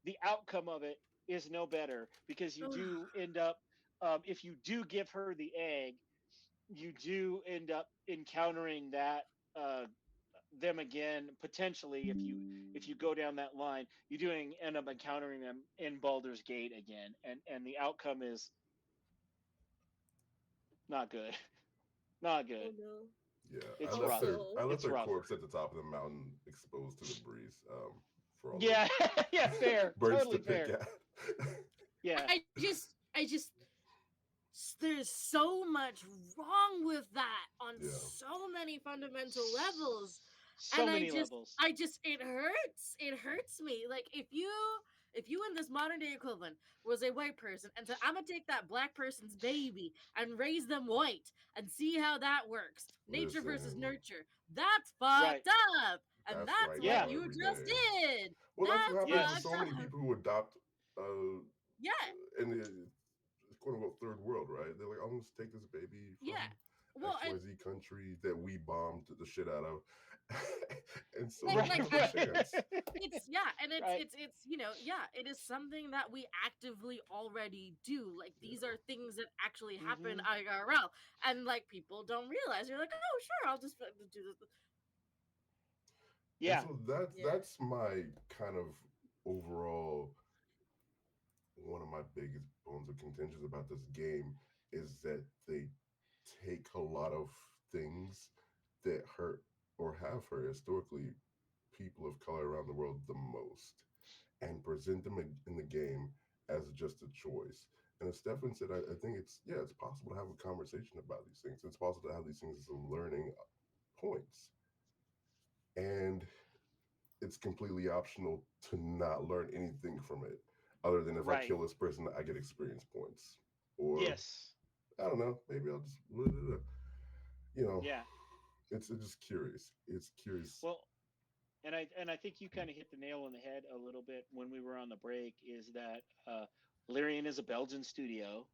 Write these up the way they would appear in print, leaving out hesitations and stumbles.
the outcome of it is no better because you do end up, if you do give her the egg, you do end up encountering that them again potentially if you go down that line you do end up encountering them in Baldur's Gate again, and the outcome is not good. Not Oh good. no. Yeah, It's rough. Also, I left It's their rough. corpse at the top of the mountain, exposed to the breeze, for all the Yeah. Yeah, fair, birds to totally pick fair. at. Yeah. I just there's so much wrong with that on Yeah, so many fundamental levels. So And many levels. it hurts me. Like if you in this modern day equivalent was a white person and said, I'm gonna take that black person's baby and raise them white and see how that works. Nature versus listen, nurture. That's Right. fucked up. And that's that's right what now Yeah. you every just day. did. Well, that's what That's happens to Yes. fucked so many up. people who adopt Yeah. in the quote unquote third world, right? They're like, I'm just take this baby Yeah. from Well, and XYZ country that we bombed the shit out of, and so like they like have a Right. I chance. it's yeah, and it's Right. it's it's you know, yeah, it is something that we actively already do. Like these Yeah, are things that actually happen Hmm. IRL, and like people don't realize. You're like, oh sure, I'll just do this. and Yeah. so that's yeah. that's my kind of overall one of my biggest bones of contention about this game is that they take a lot of things that hurt or have hurt historically people of color around the world the most and present them in the game as just a choice. And as Stefan said, I think it's possible to have a conversation about these things. It's possible to have these things as learning points. And it's completely optional to not learn anything from it, other than if I Right. kill this person, I get experience points. Or Yes. I don't know, maybe I'll just, you know, Yeah. it's just curious. It's curious. Well, and I think you kind of hit the nail on the head a little bit when we were on the break. Is that Lyrian is a Belgian studio,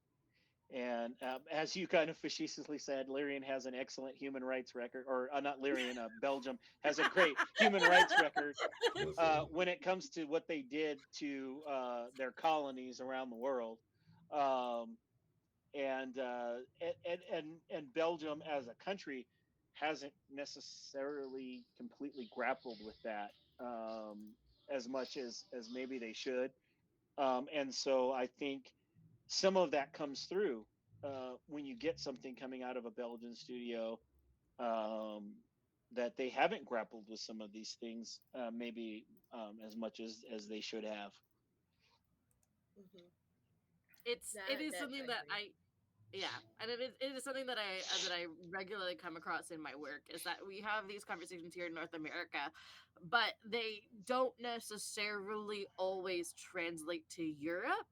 and as you kind of facetiously said, Lyrian has an excellent human rights record, or not Lyrian, Belgium has a great human rights record Listen, when it comes to what they did to their colonies around the world. Um, and Belgium as a country hasn't necessarily completely grappled with that as much as maybe they should. And so I think some of that comes through when you get something coming out of a Belgian studio, um, that they haven't grappled with some of these things maybe as much as they should have. Hmm. It is That something I that agree. I yeah, and it is something that I regularly come across in my work is that we have these conversations here in North America, but they don't necessarily always translate to Europe.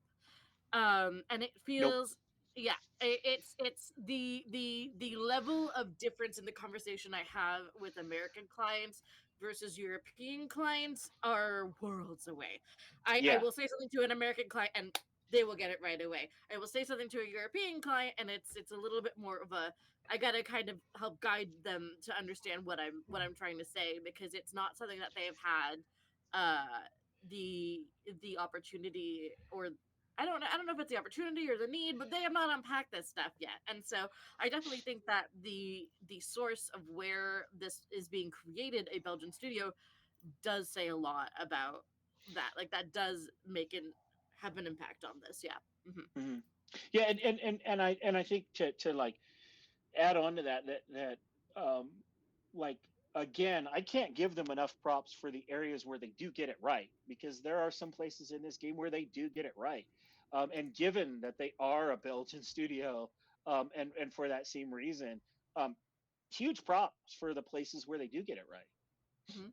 And it Nope. feels yeah, it's the level of difference in the conversation I have with American clients versus European clients are worlds away. I Yeah. will say something to an American client and they will get it right away. I will say something to a European client and it's a little bit more of a I gotta kind of help guide them to understand what I'm trying to say because it's not something that they've had uh the opportunity or I don't know if it's the opportunity or the need, but they have not unpacked this stuff yet. And so I definitely think that the source of where this is being created, a Belgian studio, does say a lot about that. Like that does make it have an impact on this. Yeah. Hmm. Hmm. Yeah, and I think to like add on to that um like again, I can't give them enough props for the areas where they do get it right, because there are some places in this game where they do get it right. And given that they are a Belgian studio, and for that same reason, um huge props for the places where they do get it right. Hmm.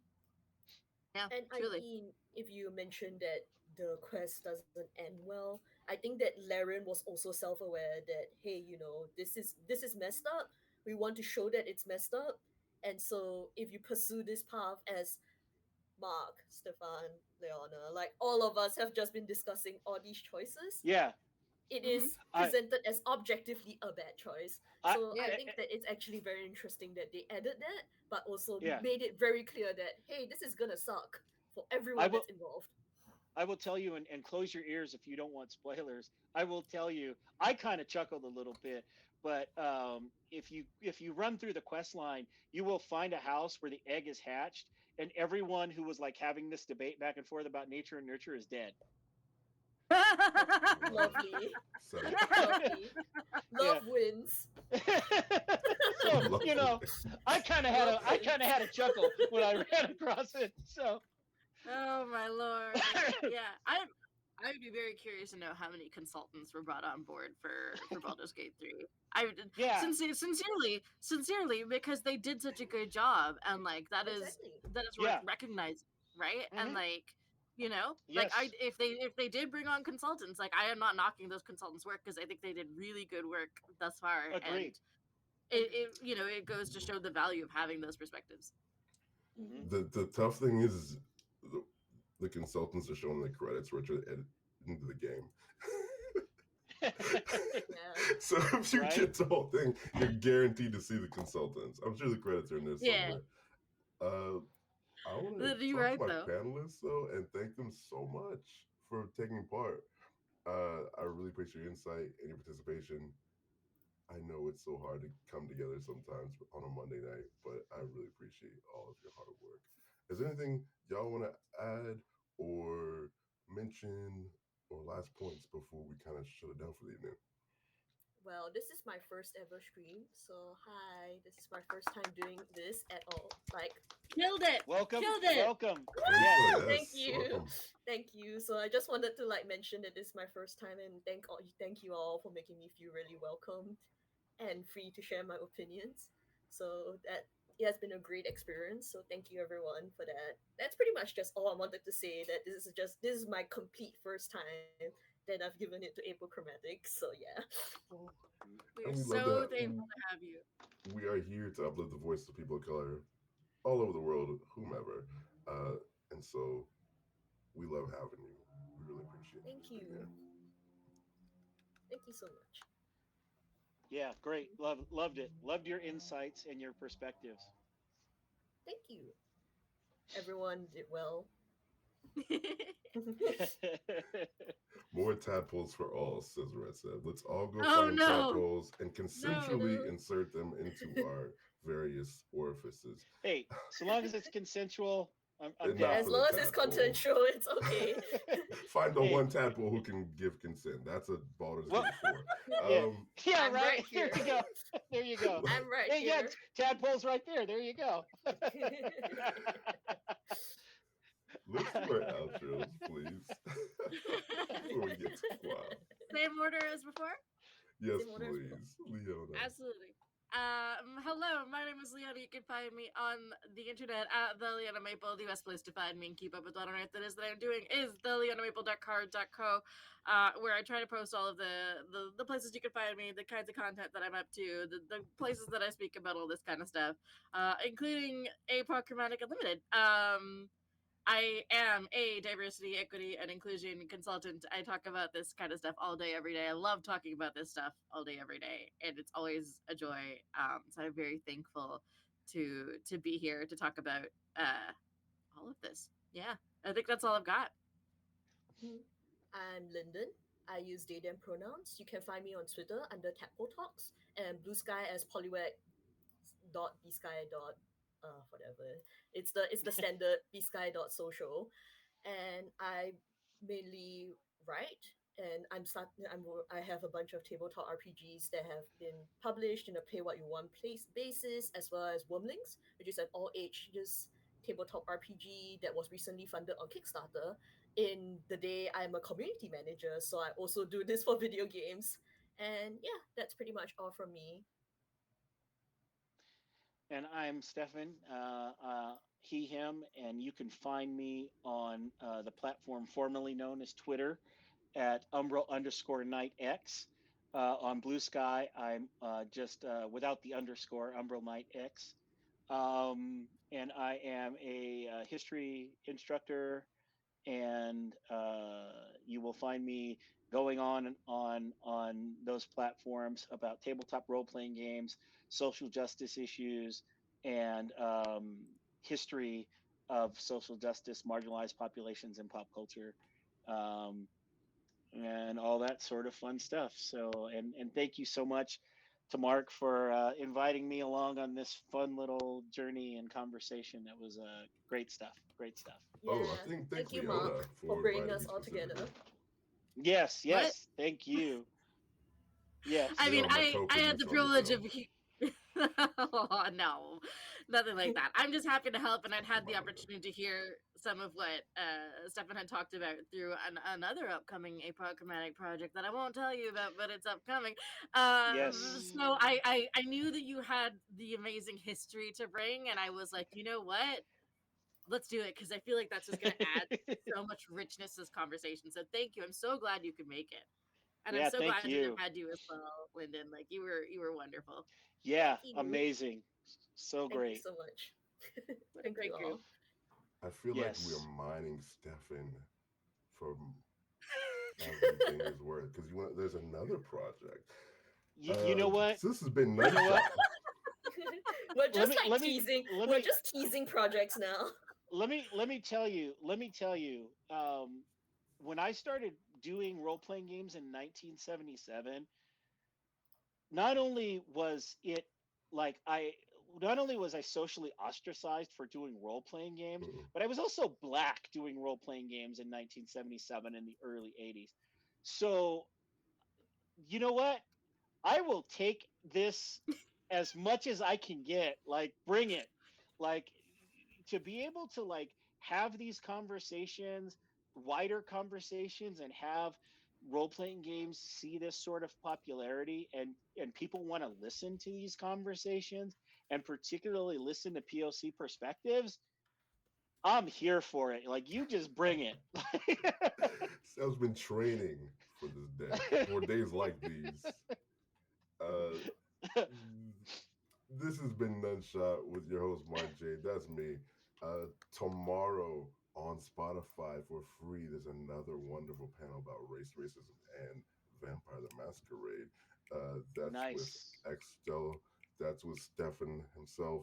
Yeah, And I truly. mean, if you mentioned that the quest doesn't end well, I think that Laren was also self-aware that hey, this is messed up. We want to show that it's messed up, and so if you pursue this path as Mark, Stefan, Leona, like all of us have just been discussing all these choices, Yeah. it Hmm. is I presented as objectively a bad choice. I, So I Yeah. think that it's actually very interesting that they added that, but also yeah. made it very clear that hey, this is gonna suck for I everyone will that's involved. I will tell you, and close your ears if you don't want spoilers. I will tell you, I kind of chuckled a little bit, but if you run through the quest line, you will find a house where the egg is hatched, and everyone who was like having this debate back and forth about nature and nurture is dead. Wow. Lovely. Sad. Lovely. Yeah. Love wins. So Lovely. Love I kind of wins. had a chuckle when I ran across it. So Oh my lord. Yeah. I would be very curious to know how many consultants were brought on board for Baldur's Gate 3. I would yeah. sincerely because they did such a good job, and like Exactly. that is worth Yeah. recognizing, right? And Hmm. like, you know, like I Yes. if they did bring on consultants, like I am not knocking those consultants' work because I think they did really good work thus far, Agree. and Agreed. it goes to show the value of having those perspectives. Hmm. Mm-hmm. The tough thing is the consultants are showing the credits which are into the game. Yeah. So if you Right. get the whole thing, you're guaranteed to see the consultants. I'm sure the credits are in there Yeah, somewhere. Uh, I want to you're talk to right my though. panelists though and thank them so much for taking part. I really appreciate your insight and your participation. I know it's so hard to come together sometimes on a Monday night, but I really appreciate all of your hard work. Is there anything y'all want to add or mention or last points before we kind of shut it down for the evening? Well, this is my first ever stream, so hi. This is my first time doing this at all. Like, Killed it, Welcome. killed it. Welcome. Thank Yes. you. thank Yes, you, welcome. thank you. So I just wanted to like mention that this is my first time, and thank you all for making me feel really welcomed and free to share my opinions. So that it has been a great experience. So thank you everyone for that. That's pretty much just all I wanted to say. That this is my complete first time that I've given it to Apochromatic. So yeah. We are And we love so that thankful to have you. we are here to uplift the voice of people of color all over the world, whomever. Uh, and so we love having you. We really appreciate you Thank just being here. you. Thank you so much. Yeah. Great. Loved it. Loved your insights and your perspectives. Thank you. Everyone did well. More tadpoles for all, says Red said. Let's all go Oh find no, tadpoles and no. consensually insert them into our various orifices. Hey, so long as it's consensual, I'm And not As down. for the long as it's tadpole. consensual, it's okay. Find the Hey, one tadpole who can give consent. That's a Baldur's well, Gate 4. yeah, Um, yeah, I'm right right. There here. you go. There you go. I'm right Hey, yeah, here. tadpole's right there. There you go. let's do our outros, please. Before we get too wild. Same order as before. Yes, Same order as before. please. Leona. Absolutely. Hello, my name is Leona. You can find me on the internet at the Leona Maple. The best place to find me and keep up with what on earth it is that I'm doing is the leonamaple.card.co, where I try to post all of the places you can find me, the kinds of content that I'm up to, the places that I speak about, all this kind of stuff, including Apochromatic Unlimited. I am a diversity, equity, and inclusion consultant. I talk about this kind of stuff all day, every day. I love talking about this stuff all day, every day, and it's always a joy. So I'm very thankful to be here to talk about all of this. Yeah, I think that's all I've got. I'm Lyndon. I use they them pronouns. You can find me on Twitter under Tadpole Talks and Blue Sky as polywag.bsky dot whatever. It's the standard bsky dot social, and I mainly write. And I have a bunch of tabletop RPGs that have been published in a pay what you want place basis, as well as Wormlings, which is an all ages tabletop RPG that was recently funded on Kickstarter. In the day, I'm a community manager, so I also do this for video games. And yeah, that's pretty much all from me. And I'm Stefan, he, him, and you can find me on the platform formerly known as Twitter at Umbral_Knight X. On Blue Sky, I'm just without the underscore, Umbral Knight X. And I am a history instructor, and you will find me going on and on those platforms about tabletop role playing games, social justice issues, and history of social justice, marginalized populations, and pop culture. um, and all that sort of fun stuff. So, and thank you so much to Mark for inviting me along on this fun little journey and conversation. That was great stuff. Great stuff. Oh, I Yeah. think thank Thank you, Leona Mark, for for bringing inviting us me all together. specifically. Yes, What? yes. Thank you. I Yes. mean, You're my I had the co-producer on the privilege show. of oh, no, nothing like that. I'm just happy to help, and I'd Oh had my the god. opportunity to hear some of what Stefan had talked about through another upcoming Apochromatic project that I won't tell you about, but it's upcoming. Yes. So I knew that you had the amazing history to bring, and I was like, you know what? Let's do it because I feel like that's just going to add so much richness to this conversation. So thank you. I'm so glad you could make it. And I'm Yeah. so Thank glad to have you. had you as well, Lyndon. Like you were wonderful. Yeah. Thank you. Amazing. So Thank you great. so much. What a Thank you great group. all. I feel like we're Yes. mining Stefan from everything is worth because you want there's another project. You know what? So this has been You know what? nOne-shOt. We're Let just me like let me teasing. let We're me just teasing projects now. let me tell you. When I started doing role playing games in 1977, not only was it like not only was I socially ostracized for doing role playing games, Mm-mm. but I was also black doing role playing games in 1977 in the early 80s. So, you know what? I will take this as much as I can get. Like, bring it. Like, to be able to like have these conversations, wider conversations, and have role playing games see this sort of popularity, and people want to listen to these conversations, and particularly listen to POC perspectives. I'm here for it. Like, you just bring it. Sam's been training for this day, for days like these. Uh, this has been nOne-shOt with your host Mark J. That's me. Tomorrow on Spotify for free, there's another wonderful panel about race, racism, and Vampire the Masquerade. That's with Nice. X Stella. That's with Stefan himself,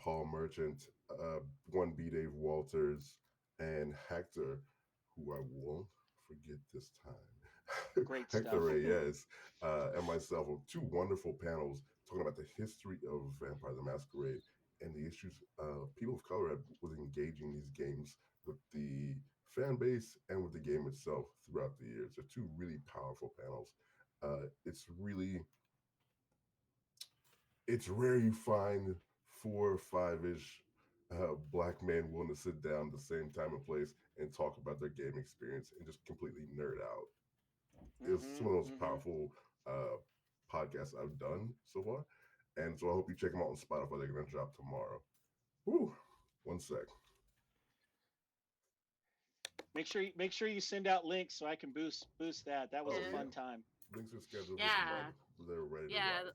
Paul Merchant, One B Dave Walters, and Hector, who I won't forget this time. Great Hector stuff. Reyes and myself are two wonderful panels talking about the history of Vampire the Masquerade and the issues people of color was engaging these games with the fan base and with the game itself throughout the years. They're two really powerful panels. It's rare you find 4 or 5 ish black men willing to sit down at the same time and place and talk about their game experience and just completely nerd out. It's some of the most Hmm. powerful uh, podcasts I've done so far. And so I hope you check them out on Spotify. They're going to drop tomorrow. Whew. One sec. Make sure you send out links so I can boost that. That was a Oh, Yeah. yeah. fun time. Links are scheduled this Yeah, month. They're ready to rock. yeah.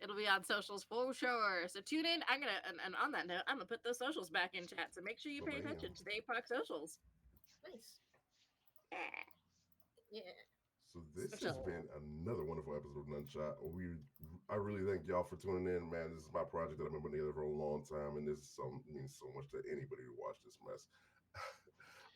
It'll be on socials for sure. So tune in. I'm gonna and on that note, I'm gonna put those socials back in chat. So make sure you pay Bam. attention to the APOC socials. Nice. Yeah. Yeah. So this has Social. been another wonderful episode of nOne-shOt. I really thank y'all for tuning in, man. This is my project that I've been putting together for a long time, and means so much to anybody who watched this mess.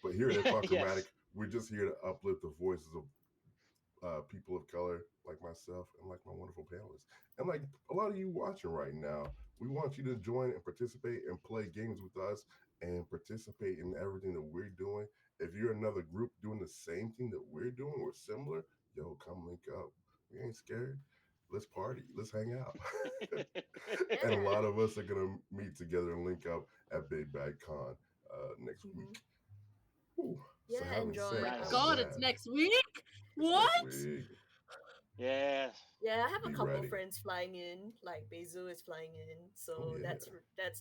But here at Apochromatic, Yes. we're just here to uplift the voices of people of color like myself and like my wonderful panelists. And like a lot of you watching right now, we want you to join and participate and play games with us and participate in everything that we're doing. If you're another group doing the same thing that we're doing or similar, yo, come link up. We ain't scared. Let's party. Let's hang out. And a Yeah. lot of us are going to meet together and link up at Big Bad Con next Hmm. week. Whew. So Yeah. having Oh Enjoy. said my all Nice. god, it's that, next week. it's next What? week. Yeah. Yeah, I have a Be couple ready. friends flying in. Like Bezu is flying in, Oh so yeah. that's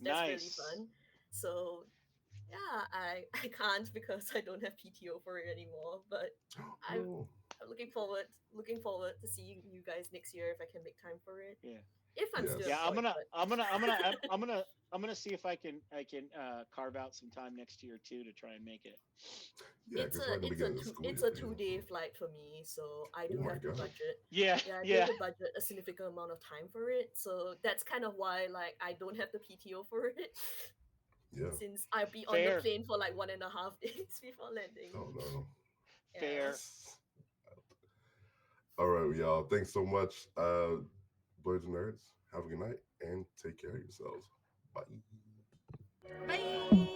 really Nice. fun. So yeah, I can't because I don't have PTO for it anymore. But I No. I'm looking forward to seeing you guys next year if I can make time for it. Yeah. If I'm still Yeah. Yes. I'm employed, gonna. but I'm gonna. I'm gonna. I'm gonna. I'm gonna see if I can carve out some time next year too to try and make it. Yeah, because right in the beginning of the school it's year a too. 2 day flight for me, so I Oh do my have to god. budget. Yeah. Yeah, I do have Yeah. to budget a significant amount of time for it. So that's kind of why like I don't have the PTO for it. Yeah. Since I'll be on the Fair. plane for like 1.5 days before landing. Oh no. All right, y'all. Thanks so much, boys and nerds. Have a good night and take care of yourselves. Bye. Bye.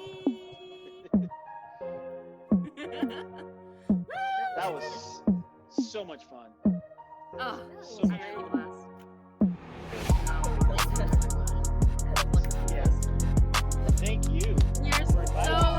That That was was so much fun. Oh, So was much I had a fun. blast. we both had a wonderful Yeah. time. Thank you. You're for inviting so